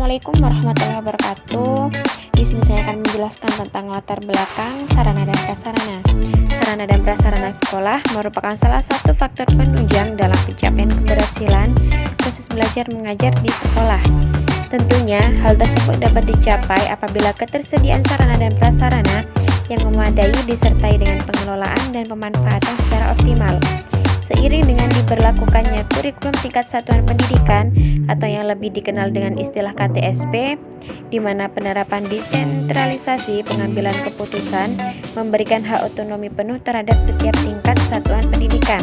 Assalamualaikum warahmatullahi wabarakatuh. Di sini saya akan menjelaskan tentang latar belakang sarana dan prasarana. Sarana dan prasarana sekolah merupakan salah satu faktor penunjang dalam pencapaian keberhasilan proses belajar mengajar di sekolah. Tentunya, hal tersebut dapat dicapai apabila ketersediaan sarana dan prasarana yang memadai disertai dengan pengelolaan dan pemanfaatan secara optimal. Seiring dengan diberlakukannya kurikulum tingkat satuan pendidikan atau yang lebih dikenal dengan istilah KTSP, di mana penerapan desentralisasi pengambilan keputusan memberikan hak otonomi penuh terhadap setiap tingkat satuan pendidikan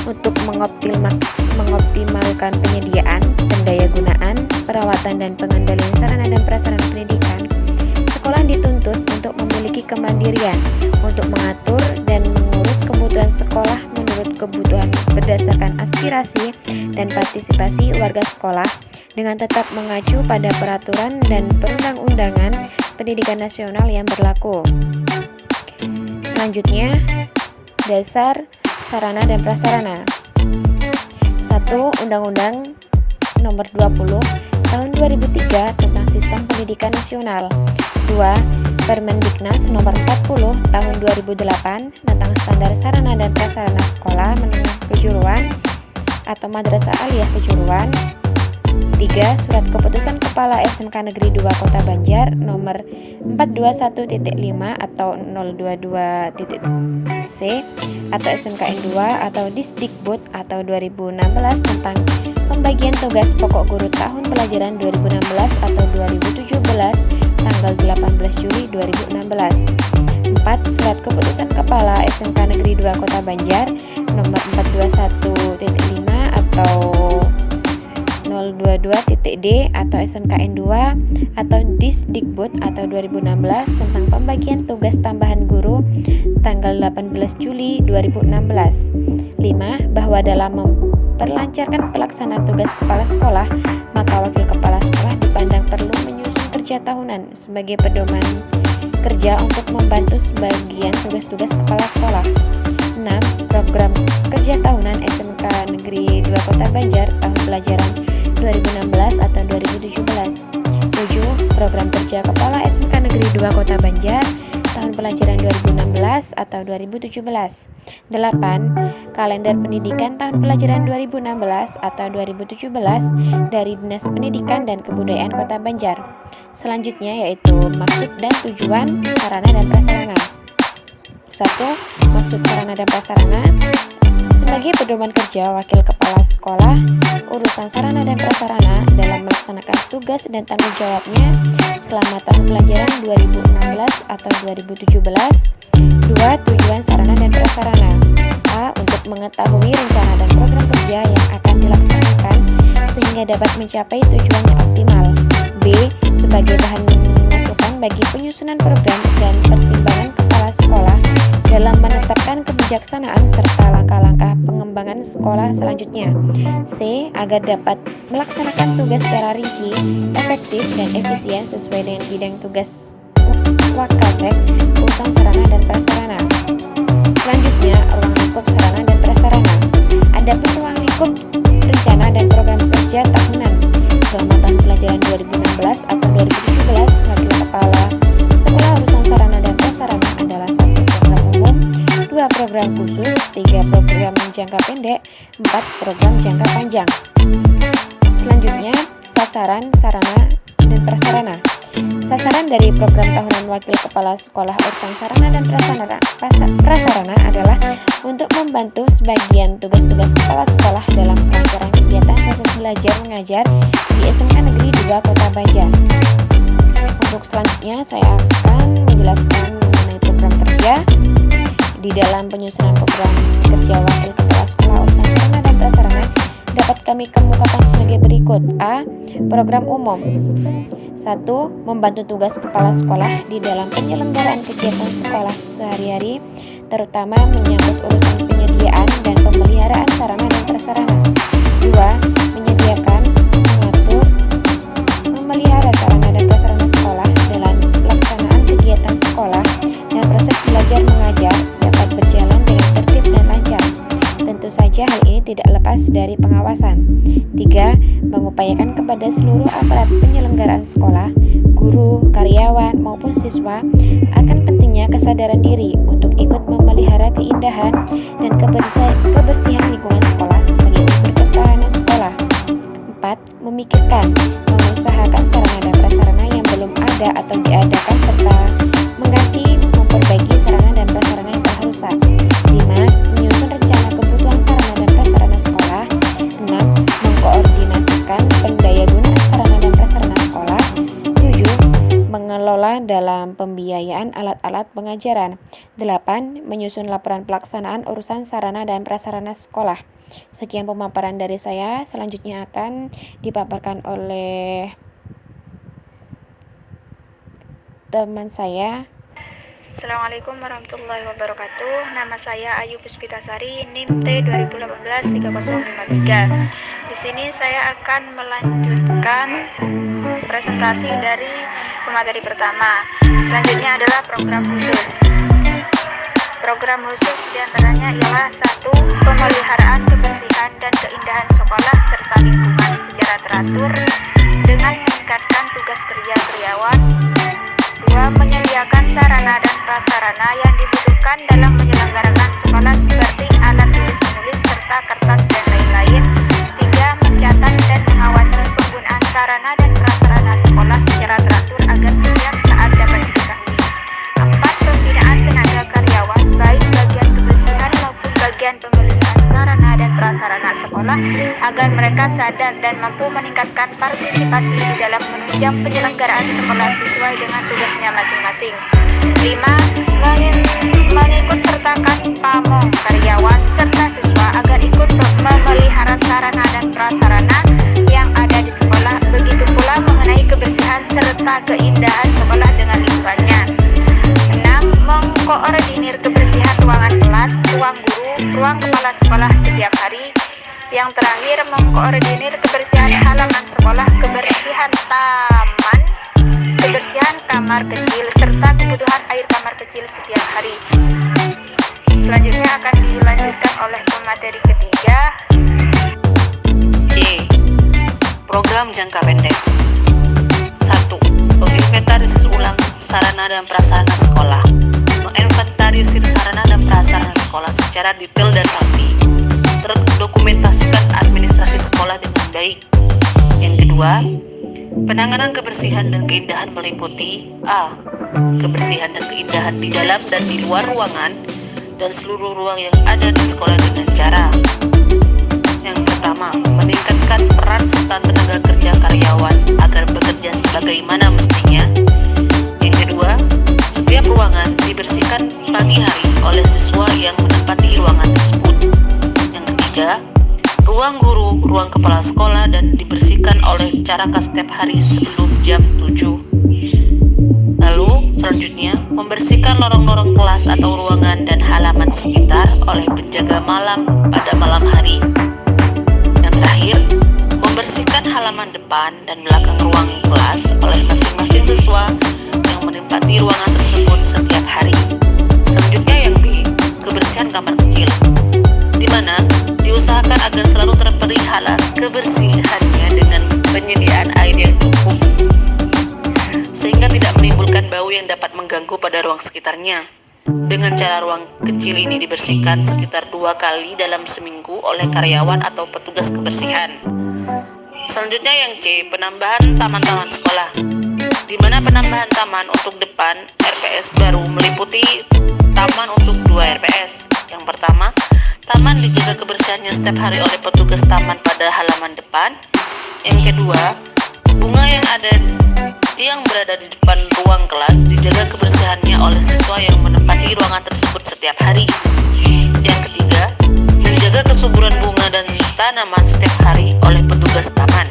untuk mengoptimalkan penyediaan, pendayagunaan, perawatan dan pengendalian sarana dan prasarana pendidikan. Sekolah dituntut untuk memiliki kemandirian untuk mengatur dan mengurus kebutuhan sekolah menurut kebutuhan berdasarkan aspirasi dan partisipasi warga sekolah dengan tetap mengacu pada peraturan dan perundang-undangan pendidikan nasional yang berlaku. Selanjutnya, dasar sarana dan prasarana. 1. Undang-Undang Nomor 20 Tahun 2003 tentang Sistem Pendidikan Nasional. 2. Permendiknas Nomor 40 Tahun 2008 tentang Standar Sarana dan Prasarana Sekolah Menengah Kejuruan atau Madrasah Aliyah Kejuruan. 3. Surat Keputusan Kepala SMK Negeri 2 Kota Banjar Nomor 421.5 atau 022.C atau SMKN 2 atau Disdikbud atau 2016 tentang pembagian tugas pokok guru tahun pelajaran 2016 atau 2017 tanggal 18 Juli 2016. 4. Surat Keputusan Kepala SMK Negeri 2 Kota Banjar Nomor 421.5 atau 022.D atau SMKN 2 atau Disdikbud atau 2016 tentang pembagian tugas tambahan guru tanggal 18 Juli 2016. 5. Bahwa dalam memperlancarkan pelaksanaan tugas kepala sekolah, maka wakil kepala sekolah dipandang perlu menyusun kerja tahunan sebagai pedoman kerja untuk membantu sebagian tugas-tugas kepala sekolah. 6. Program kerja tahunan SMK Negeri 2 Kota Banjar tahun pelajaran 2016 atau 2017. 7. Program kerja Kepala SMK Negeri 2 Kota Banjar tahun pelajaran 2016 atau 2017. 8. Kalender pendidikan tahun pelajaran 2016 atau 2017 dari Dinas Pendidikan dan Kebudayaan Kota Banjar. Selanjutnya yaitu maksud dan tujuan sarana dan prasarana. 1. Maksud sarana dan prasarana. Sebagai pedoman kerja wakil kepala sekolah, urusan sarana dan prasarana dalam melaksanakan tugas dan tanggung jawabnya selama tahun pelajaran 2016 atau 2017. 2. Tujuan sarana dan prasarana. A. Untuk mengetahui rencana dan program kerja yang akan dilaksanakan sehingga dapat mencapai tujuannya optimal. B. Sebagai bahan masukan bagi penyusunan program dan pertimbangan kepala sekolah dalam menetapkan kebijaksanaan serta langkah-langkah pengembangan sekolah selanjutnya. C. Agar dapat melaksanakan tugas secara rinci, efektif, dan efisien sesuai dengan bidang tugas Wakasek, urusan sarana dan prasarana. Selanjutnya, ruang lingkup sarana dan prasarana. Adapun ruang lingkup rencana dan program kerja tahunan selama tahun pelajaran 2016 atau 2017, wakil kepala sekolah urusan sarana dan prasarana adalah 1. Program umum, 2. Program khusus, 3. Program jangka pendek, 4. Program jangka panjang. Selanjutnya, sasaran sarana dan prasarana. Sasaran dari program tahunan wakil kepala sekolah urusan sarana dan prasarana adalah untuk membantu sebagian tugas-tugas kepala sekolah dalam pelancaran kegiatan proses belajar mengajar di SMK Negeri 2 Kota Banjar. Untuk selanjutnya saya akan menjelaskan mengenai program kerja. Di dalam penyusunan program kerja wakil kepala sekolah urusan sarana dan prasarana dapat kami kemukakan sebagai berikut. A. Program umum. 1. Membantu tugas kepala sekolah di dalam penyelenggaraan kegiatan sekolah sehari-hari, terutama menyangkut urusan penyediaan dan pemeliharaan sarana dan prasarana. 2. Menyediakan, mengatur, memelihara sarana dan prasarana sekolah dalam pelaksanaan kegiatan sekolah dan proses belajar mengajar dapat berjalan dengan tertib dan lancar. Tentu saja hal ini tidak lepas dari pengawasan. 3. Mengupayakan kepada seluruh aparat penyelenggaraan sekolah, guru, karyawan, maupun siswa akan pentingnya kesadaran diri untuk ikut memelihara keindahan dan kebersihan lingkungan sekolah sebagai unsur ketahanan sekolah. 4. Memikirkan, mengusahakan sarana dan prasarana yang belum ada atau diadakan serta mengganti, memperbaiki sarana dan prasarana yang telah rusak. 5. Menyusun rencana kebutuhan sarana dan prasarana sekolah. 6. Mengkoordinasikan pendayagunaan sarana dan prasarana sekolah. 7. Mengelola dalam pembiayaan alat-alat pengajaran. 8. Menyusun laporan pelaksanaan urusan sarana dan prasarana sekolah. Sekian pemaparan dari saya. Selanjutnya akan dipaparkan oleh teman saya. Assalamualaikum warahmatullahi wabarakatuh. Nama saya Ayu Puspitasari, NIM T 2018-3053. Di sini saya akan melanjutkan presentasi dari pemateri pertama. Selanjutnya adalah program khusus. Program khusus diantaranya ialah 1. Pemeliharaan kebersihan dan keindahan sekolah serta lingkungan secara teratur dengan meningkatkan tugas kerja karyawan. 2. Menyediakan sarana dan prasarana yang dibutuhkan dalam menyelenggarakan sekolah seperti alat tulis menulis serta kertas dan lain-lain. 3. Mencatat dan mengawasi penggunaan sarana dan prasarana sekolah secara teratur agar setiap saat dapat diketahui. 4. Pembinaan tenaga karyawan baik bagian kebersihan maupun bagian pemeliharaan sarana dan prasarana sekolah agar mereka sadar dan mampu meningkatkan partisipasi di dalam menunjang penyelenggaraan sekolah sesuai dengan tugasnya masing-masing. 5. Mengikut sertakan pamong karyawan serta siswa agar ikut memelihara sarana dan prasarana yang ada di sekolah, begitu pula mengenai kebersihan serta keindahan sekolah dengan lingkungannya. 6. Mengkoordinir kebersihan ruangan kelas, ruang guru, ruang kepala sekolah setiap hari. Yang terakhir, mengkoordinir kebersihan halaman sekolah, kebersihan taman, kebersihan kamar kecil, serta kebutuhan air kamar kecil setiap hari. Selanjutnya akan dilanjutkan oleh pemateri ketiga. C. Program jangka pendek. 1. Menginventarisir ulang sarana dan prasarana sekolah. Menginventarisir sarana dan prasarana sekolah secara detail dan rapi. Terdokumentasikan administrasi sekolah dengan baik. Yang kedua, penanganan kebersihan dan keindahan meliputi A. Kebersihan dan keindahan di dalam dan di luar ruangan dan seluruh ruang yang ada di sekolah dengan cara. Yang pertama, meningkatkan peran serta tenaga kerja karyawan agar bekerja sebagaimana mestinya. Yang kedua, setiap ruangan dibersihkan pagi hari oleh siswa yang menempati ruangan tersebut. Yang ketiga, ruang guru, ruang kepala sekolah dan dibersihkan oleh caraka setiap hari sebelum jam 7. Lalu selanjutnya, membersihkan lorong-lorong kelas atau ruangan dan halaman sekitar oleh penjaga malam pada malam hari. Yang terakhir, membersihkan halaman depan dan belakang ruang kelas oleh masing-masing siswa yang menempati ruangan tersebut setiap hari. Selanjutnya yang B, kebersihan kamar kecil, di mana diusahakan agar selalu terpelihara kebersihannya dengan penyediaan air yang cukup sehingga tidak menimbulkan bau yang dapat mengganggu pada ruang sekitarnya. Dengan cara ruang kecil ini dibersihkan sekitar 2 kali dalam seminggu oleh karyawan atau petugas kebersihan. Selanjutnya yang C, penambahan taman-taman sekolah, di mana penambahan taman untuk depan RPS baru meliputi taman untuk 2 RPS. Yang pertama, taman dijaga kebersihannya setiap hari oleh petugas taman pada halaman depan. Yang kedua, bunga yang berada di depan ruang kelas dijaga kebersihannya oleh siswa yang menempati ruangan tersebut setiap hari. Yang ketiga, menjaga kesuburan bunga dan tanaman setiap hari oleh petugas taman.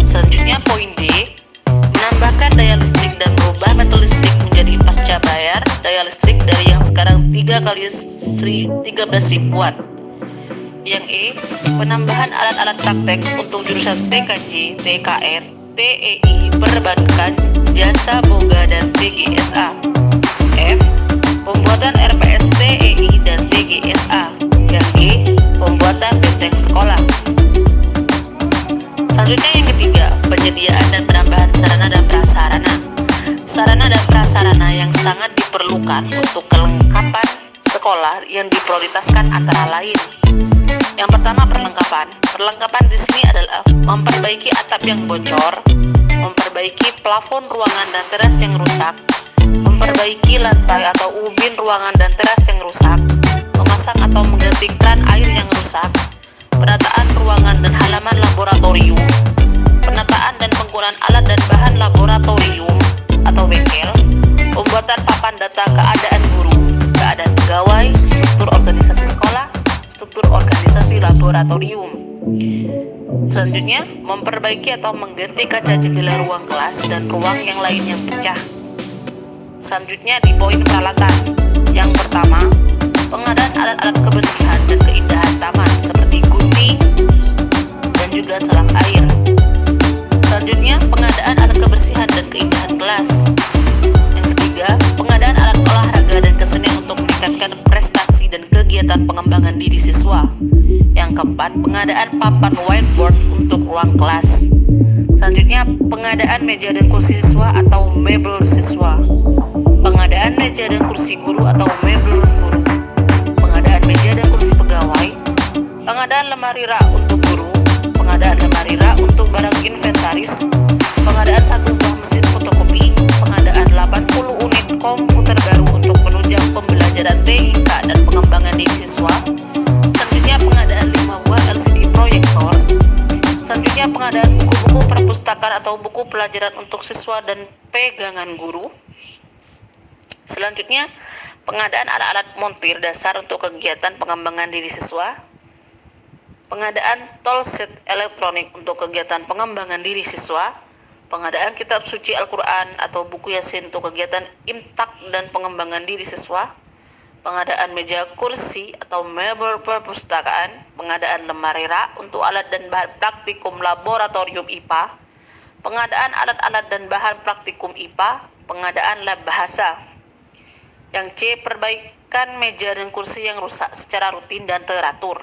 Selanjutnya poin D, menambahkan daya listrik dan merubah meter listrik menjadi pasca bayar daya listrik dari yang sekarang 3 kali 13.000 watt. Yang E, penambahan alat-alat praktek untuk jurusan TKJ, TKR, TEI, perbankan, jasa boga dan TGSA. F, pembuatan RPS TEI dan TGSA. Yang G, pembuatan pembuatan benteng sekolah. Selanjutnya yang ketiga, penyediaan dan penambahan sarana dan prasarana. Sarana dan prasarana yang sangat diperlukan untuk kelengkapan sekolah yang diprioritaskan antara lain. Yang pertama, perlengkapan. Perlengkapan di sini adalah memperbaiki atap yang bocor, memperbaiki plafon ruangan dan teras yang rusak, memperbaiki lantai atau ubin ruangan dan teras yang rusak, memasang atau mengganti kran air yang rusak, penataan ruangan dan halaman laboratorium, penataan dan penggunaan alat dan bahan laboratorium atau bengkel, pembuatan papan data keadaan guru, keadaan pegawai, struktur organisasi sekolah, struktur organisasi laboratorium. Selanjutnya, memperbaiki atau mengganti kaca jendela ruang kelas dan ruang yang lain yang pecah. Selanjutnya di poin peralatan. Yang pertama, pengadaan alat-alat kebersihan dan keindahan taman seperti gunting dan juga selang air. Selanjutnya, pengadaan alat kebersihan dan keindahan kelas. Yang ketiga, pengadaan alat olahraga dan kesenian untuk meningkatkan prestasi dan kegiatan pengembangan diri siswa. Yang keempat, pengadaan papan whiteboard untuk ruang kelas. Selanjutnya, pengadaan meja dan kursi siswa atau mebel siswa. Pengadaan meja dan kursi guru atau mebel guru. Pengadaan meja dan kursi pegawai. Pengadaan lemari rak untuk guru. Pengadaan lemari rak untuk barang inventaris. Pengadaan 1 buah mesin fotokopi. Pengadaan 80 unit komputer baru untuk menunjang pembelajaran TIK dan pengembangan diri siswa. Selanjutnya, pengadaan 5 buah LCD proyektor. Selanjutnya, pengadaan buku-buku perpustakaan atau buku pelajaran untuk siswa dan pegangan guru. Selanjutnya, pengadaan alat-alat montir dasar untuk kegiatan pengembangan diri siswa. Pengadaan toolset elektronik untuk kegiatan pengembangan diri siswa. Pengadaan kitab suci Al-Quran atau buku Yasin untuk kegiatan imtak dan pengembangan diri siswa. Pengadaan meja kursi atau mebel perpustakaan. Pengadaan lemari rak untuk alat dan bahan praktikum laboratorium IPA. Pengadaan alat-alat dan bahan praktikum IPA. Pengadaan lab bahasa. Yang C, perbaikan meja dan kursi yang rusak secara rutin dan teratur.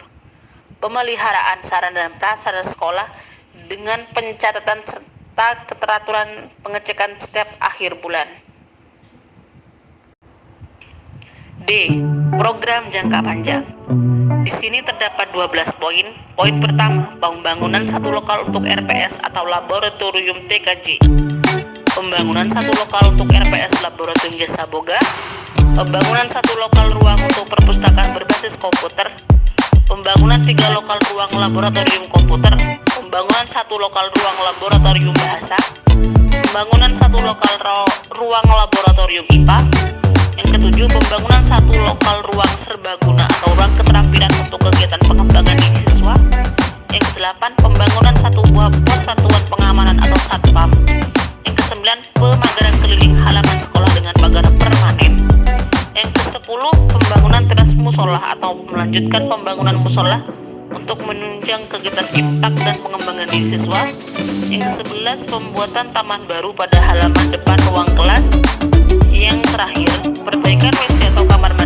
Pemeliharaan sarana dan prasarana sekolah dengan pencatatan serta keteraturan pengecekan setiap akhir bulan. D. Program jangka panjang. Di sini terdapat 12 poin. Poin pertama, pembangunan satu lokal untuk RPS atau laboratorium TKJ. Pembangunan satu lokal untuk RPS laboratorium jasa boga. Pembangunan satu lokal ruang untuk perpustakaan berbasis komputer. Pembangunan 3 lokal ruang laboratorium komputer. Pembangunan 1 lokal ruang laboratorium bahasa. Pembangunan 1 lokal ruang laboratorium IPA. Yang ketujuh, pembangunan 1 lokal ruang serbaguna atau ruang keterampilan untuk kegiatan pengembangan diri siswa. Yang kedelapan, pembangunan 1 buah pos satuan pengamanan atau satpam. Yang kesembilan, pemagaran keliling halaman sekolah dengan pagar permanen. Yang ke-10, pembangunan teras musola atau melanjutkan pembangunan musola untuk menunjang kegiatan imtak dan pengembangan diri siswa. Yang ke-11, pembuatan taman baru pada halaman depan ruang kelas. Yang terakhir, perbaikan WC atau kamar mandi